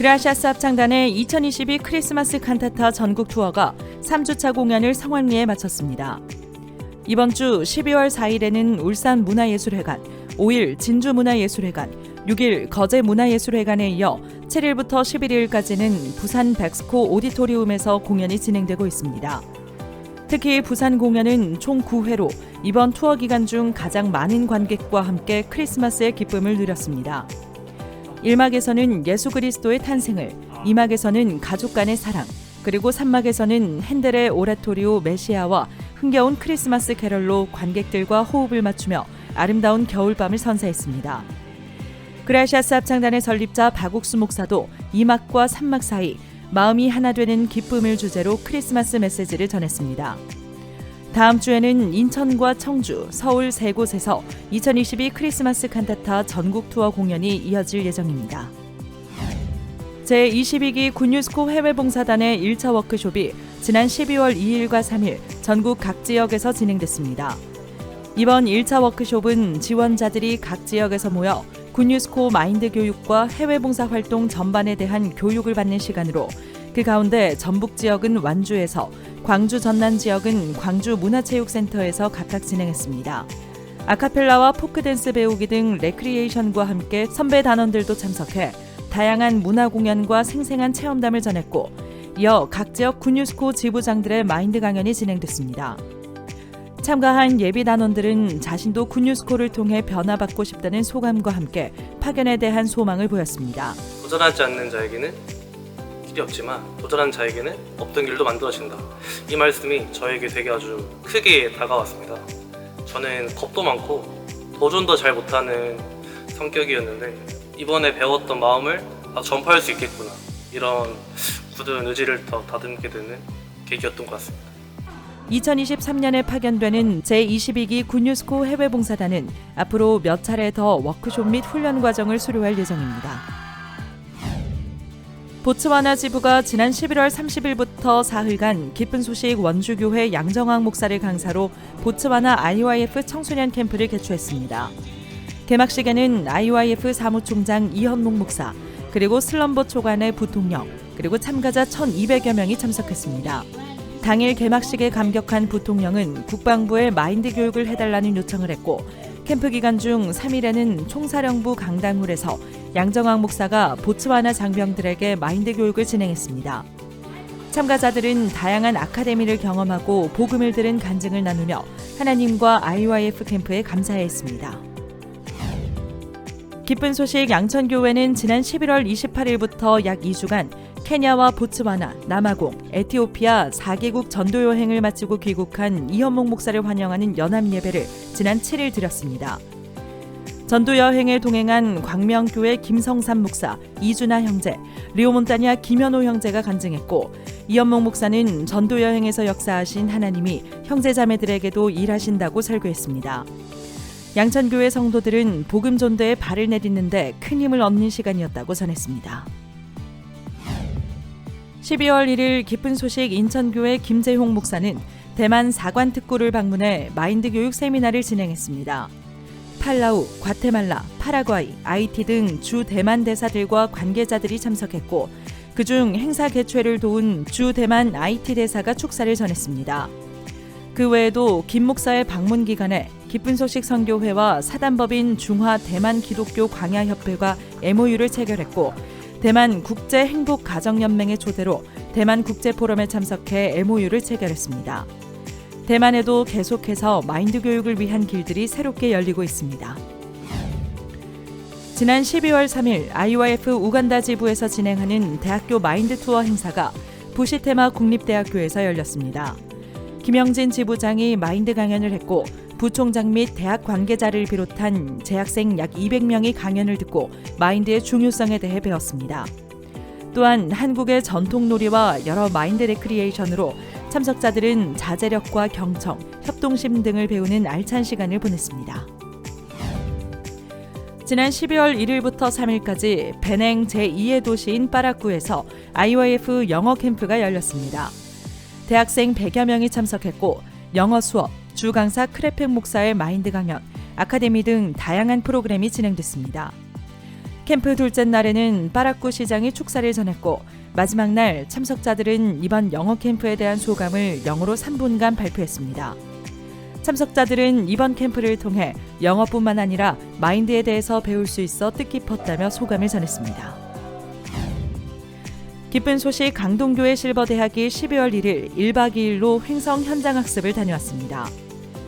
그라시아스 합창단의 2022 크리스마스 칸타타 전국 투어가 3주차 공연을 성황리에 마쳤습니다. 이번 주 12월 4일에는 울산 문화예술회관, 5일 진주문화예술회관, 6일 거제문화예술회관에 이어 7일부터 11일까지는 부산 백스코 오디토리움에서 공연이 진행되고 있습니다. 특히 부산 공연은 총 9회로 이번 투어 기간 중 가장 많은 관객과 함께 크리스마스의 기쁨을 누렸습니다. 1막에서는 예수 그리스도의 탄생을, 2막에서는 가족 간의 사랑, 그리고 3막에서는 핸델의 오라토리오 메시아와 흥겨운 크리스마스 캐럴로 관객들과 호흡을 맞추며 아름다운 겨울밤을 선사했습니다. 그라시아스 합창단의 설립자 박옥수 목사도 2막과 3막 사이 마음이 하나 되는 기쁨을 주제로 크리스마스 메시지를 전했습니다. 다음 주에는 인천과 청주, 서울 세 곳에서 2022 크리스마스 칸타타 전국 투어 공연이 이어질 예정입니다. 제22기 굿뉴스코 해외봉사단의 1차 워크숍이 지난 12월 2일과 3일 전국 각 지역에서 진행됐습니다. 이번 1차 워크숍은 지원자들이 각 지역에서 모여 굿뉴스코 마인드 교육과 해외봉사 활동 전반에 대한 교육을 받는 시간으로 그 가운데 전북 지역은 완주에서, 광주 전남 지역은 광주 문화체육센터에서 각각 진행했습니다. 아카펠라와 포크댄스 배우기 등 레크리에이션과 함께 선배 단원들도 참석해 다양한 문화 공연과 생생한 체험담을 전했고, 이어 각 지역 굿뉴스코 지부장들의 마인드 강연이 진행됐습니다. 참가한 예비 단원들은 자신도 굿뉴스코를 통해 변화받고 싶다는 소감과 함께 파견에 대한 소망을 보였습니다. 도전하지 않는 자에게는 길이 없지만 도전한 자에게는 없던 길도 만들어진다. 이 말씀이 저에게 되게 아주 크게 다가왔습니다. 저는 겁도 많고 도전도 잘 못하는 성격이었는데 이번에 배웠던 마음을 전파할 수 있겠구나, 이런 굳은 의지를 더 다듬게 되는 계기였던 것 같습니다. 2023년에 파견되는 제22기 굿뉴스코 해외봉사단은 앞으로 몇 차례 더 워크숍 및 훈련 과정을 수료할 예정입니다. 보츠와나 지부가 지난 11월 30일부터 사흘간 기쁜 소식 원주교회 양정학 목사를 강사로 보츠와나 IYF 청소년 캠프를 개최했습니다. 개막식에는 IYF 사무총장 이현목 목사, 그리고 슬럼버 초관의 부통령, 그리고 참가자 1,200여 명이 참석했습니다. 당일 개막식에 감격한 부통령은 국방부에 마인드 교육을 해달라는 요청을 했고, 캠프 기간 중 3일에는 총사령부 강당홀에서 양정학 목사가 보츠와나 장병들에게 마인드 교육을 진행했습니다. 참가자들은 다양한 아카데미를 경험하고 복음을 들은 간증을 나누며 하나님과 IYF 캠프에 감사했습니다. 기쁜 소식 양천교회는 지난 11월 28일부터 약 2주간 케냐와 보츠와나, 남아공, 에티오피아 4개국 전도 여행을 마치고 귀국한 이현목 목사를 환영하는 연합 예배를 지난 7일 드렸습니다. 전도 여행에 동행한 광명교회 김성삼 목사, 이준하 형제, 리오몬타니아 김현호 형제가 간증했고, 이현목 목사는 전도 여행에서 역사하신 하나님이 형제자매들에게도 일하신다고 설교했습니다. 양천교회 성도들은 복음 전도에 발을 내딛는데 큰 힘을 얻는 시간이었다고 전했습니다. 12월 1일 기쁜 소식 인천교회 김재홍 목사는 대만 사관 특구를 방문해 마인드 교육 세미나를 진행했습니다. 팔라우, 과테말라, 파라과이, 아이티 등 주 대만 대사들과 관계자들이 참석했고, 그중 행사 개최를 도운 주 대만 IT 대사가 축사를 전했습니다. 그 외에도 김 목사의 방문 기간에 기쁜 소식 선교회와 사단법인 중화 대만 기독교 광야협회가 MOU를 체결했고, 대만 국제행복가정연맹의 초대로 대만 국제포럼에 참석해 MOU를 체결했습니다. 대만에도 계속해서 마인드 교육을 위한 길들이 새롭게 열리고 있습니다. 지난 12월 3일 IYF 우간다 지부에서 진행하는 대학교 마인드 투어 행사가 부시테마 국립대학교에서 열렸습니다. 김영진 지부장이 마인드 강연을 했고, 부총장 및 대학 관계자를 비롯한 재학생 약 200명이 강연을 듣고 마인드의 중요성에 대해 배웠습니다. 또한 한국의 전통놀이와 여러 마인드 레크리에이션으로 참석자들은 자제력과 경청, 협동심 등을 배우는 알찬 시간을 보냈습니다. 지난 12월 1일부터 3일까지 베냉 제2의 도시인 파라쿠에서 IYF 영어 캠프가 열렸습니다. 대학생 100여 명이 참석했고, 영어 수업, 주 강사 크레펙 목사의 마인드 강연, 아카데미 등 다양한 프로그램이 진행됐습니다. 캠프 둘째 날에는 빠라꾸 시장이 축사를 전했고 마지막 날 참석자들은 이번 영어 캠프에 대한 소감을 영어로 3분간 발표했습니다. 참석자들은 이번 캠프를 통해 영어뿐만 아니라 마인드에 대해서 배울 수 있어 뜻깊었다며 소감을 전했습니다. 기쁜 소식, 강동교회 실버대학이 12월 1일 1박 2일로 횡성 현장학습을 다녀왔습니다.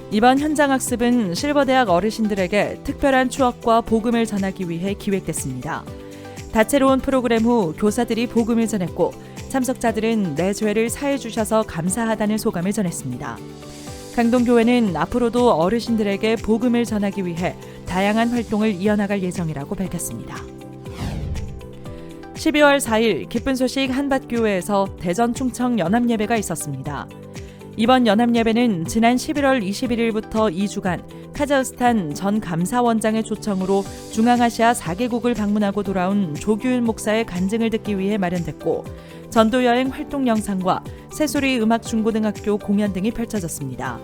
이번 현장학습은 실버대학 어르신들에게 특별한 추억과 복음을 전하기 위해 기획됐습니다. 다채로운 프로그램 후 교사들이 복음을 전했고 참석자들은 내 죄를 사해 주셔서 감사하다는 소감을 전했습니다. 강동교회는 앞으로도 어르신들에게 복음을 전하기 위해 다양한 활동을 이어나갈 예정이라고 밝혔습니다. 12월 4일 기쁜 소식 한밭교회에서 대전 충청 연합예배가 있었습니다. 이번 연합예배는 지난 11월 21일부터 2주간 카자흐스탄 전 감사원장의 초청으로 중앙아시아 4개국을 방문하고 돌아온 조규윤 목사의 간증을 듣기 위해 마련됐고 전도여행 활동 영상과 새소리 음악중고등학교 공연 등이 펼쳐졌습니다.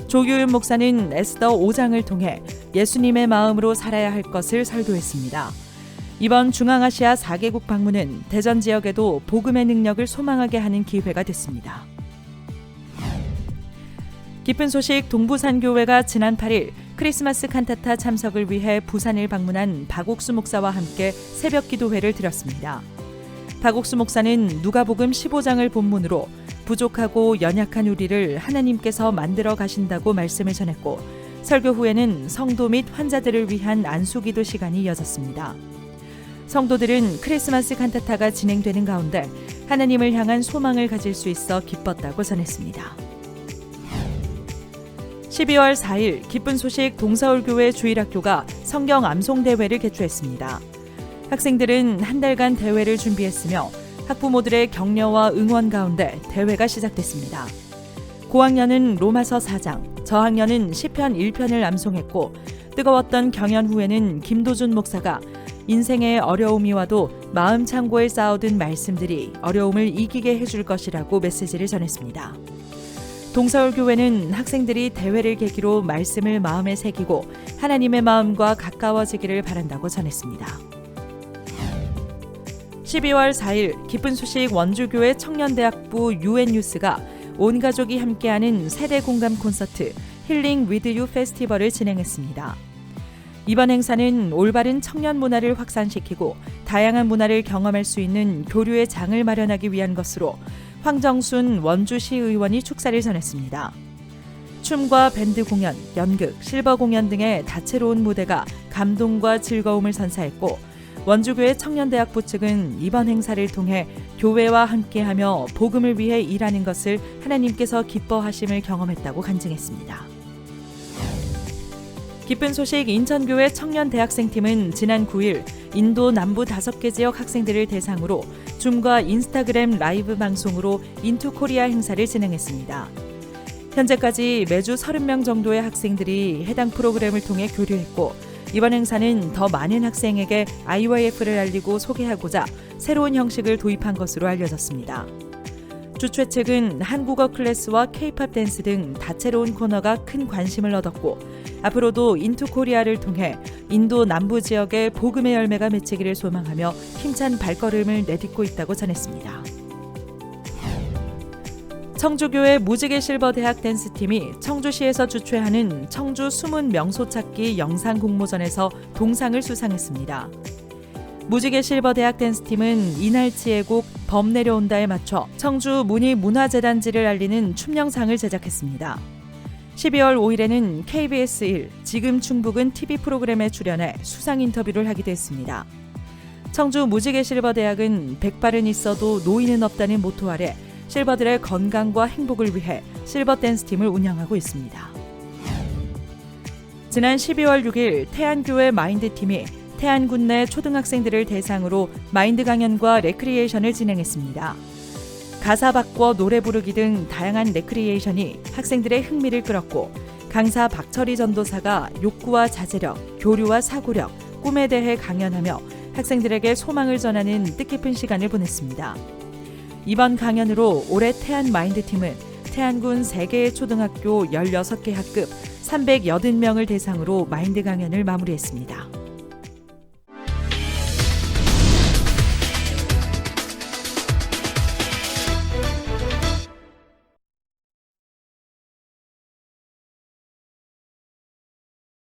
조규윤 목사는 에스더 5장을 통해 예수님의 마음으로 살아야 할 것을 설교했습니다. 이번 중앙아시아 4개국 방문은 대전 지역에도 복음의 능력을 소망하게 하는 기회가 됐습니다. 기쁜 소식, 동부산교회가 지난 8일 크리스마스 칸타타 참석을 위해 부산을 방문한 박옥수 목사와 함께 새벽 기도회를 드렸습니다. 박옥수 목사는 누가복음 15장을 본문으로 부족하고 연약한 우리를 하나님께서 만들어 가신다고 말씀을 전했고 설교 후에는 성도 및 환자들을 위한 안수기도 시간이 이어졌습니다. 성도들은 크리스마스 칸타타가 진행되는 가운데 하나님을 향한 소망을 가질 수 있어 기뻤다고 전했습니다. 12월 4일 기쁜 소식, 동서울교회 주일학교가 성경 암송 대회를 개최했습니다. 학생들은 한 달간 대회를 준비했으며 학부모들의 격려와 응원 가운데 대회가 시작됐습니다. 고학년은 로마서 4장, 저학년은 시편 1편을 암송했고 뜨거웠던 경연 후에는 김도준 목사가 인생의 어려움이 와도 마음 창고에 쌓아둔 말씀들이 어려움을 이기게 해줄 것이라고 메시지를 전했습니다. 동서울교회는 학생들이 대회를 계기로 말씀을 마음에 새기고 하나님의 마음과 가까워지기를 바란다고 전했습니다. 12월 4일 기쁜 소식, 원주교회 청년대학부 UN유스가 온 가족이 함께하는 세대 공감 콘서트 힐링 위드 유 페스티벌을 진행했습니다. 이번 행사는 올바른 청년 문화를 확산시키고 다양한 문화를 경험할 수 있는 교류의 장을 마련하기 위한 것으로 황정순 원주시의원이 축사를 전했습니다. 춤과 밴드 공연, 연극, 실버 공연 등의 다채로운 무대가 감동과 즐거움을 선사했고 원주교회 청년대학부 측은 이번 행사를 통해 교회와 함께하며 복음을 위해 일하는 것을 하나님께서 기뻐하심을 경험했다고 간증했습니다. 기쁜 소식, 인천교회 청년대학생팀은 지난 9일 인도 남부 5개 지역 학생들을 대상으로 줌과 인스타그램 라이브 방송으로 인투코리아 행사를 진행했습니다. 현재까지 매주 30명 정도의 학생들이 해당 프로그램을 통해 교류했고 이번 행사는 더 많은 학생에게 IYF를 알리고 소개하고자 새로운 형식을 도입한 것으로 알려졌습니다. 주최 측은 한국어 클래스와 K-팝 댄스 등 다채로운 코너가 큰 관심을 얻었고 앞으로도 인투코리아를 통해 인도 남부 지역의 복음의 열매가 맺히기를 소망하며 힘찬 발걸음을 내딛고 있다고 전했습니다. 청주교회 무지개 실버대학 댄스팀이 청주시에서 주최하는 청주 숨은 명소 찾기 영상 공모전에서 동상을 수상했습니다. 무지개 실버대학 댄스팀은 이날치의 곡 범 내려온다에 맞춰 청주 문희문화재단지를 알리는 춤 영상을 제작했습니다. 12월 5일에는 KBS 1 지금 충북은 TV 프로그램에 출연해 수상 인터뷰를 하기도 했습니다. 청주 무지개 실버대학은 백발은 있어도 노인은 없다는 모토 아래 실버들의 건강과 행복을 위해 실버 댄스팀을 운영하고 있습니다. 지난 12월 6일 태안교회 마인드팀이 태안군 내 초등학생들을 대상으로 마인드 강연과 레크리에이션을 진행했습니다. 가사 바꿔 노래 부르기 등 다양한 레크리에이션이 학생들의 흥미를 끌었고 강사 박철희 전도사가 욕구와 자제력, 교류와 사고력, 꿈에 대해 강연하며 학생들에게 소망을 전하는 뜻깊은 시간을 보냈습니다. 이번 강연으로 올해 태안 마인드팀은 태안군 3개의 초등학교 16개 학급 380명을 대상으로 마인드 강연을 마무리했습니다.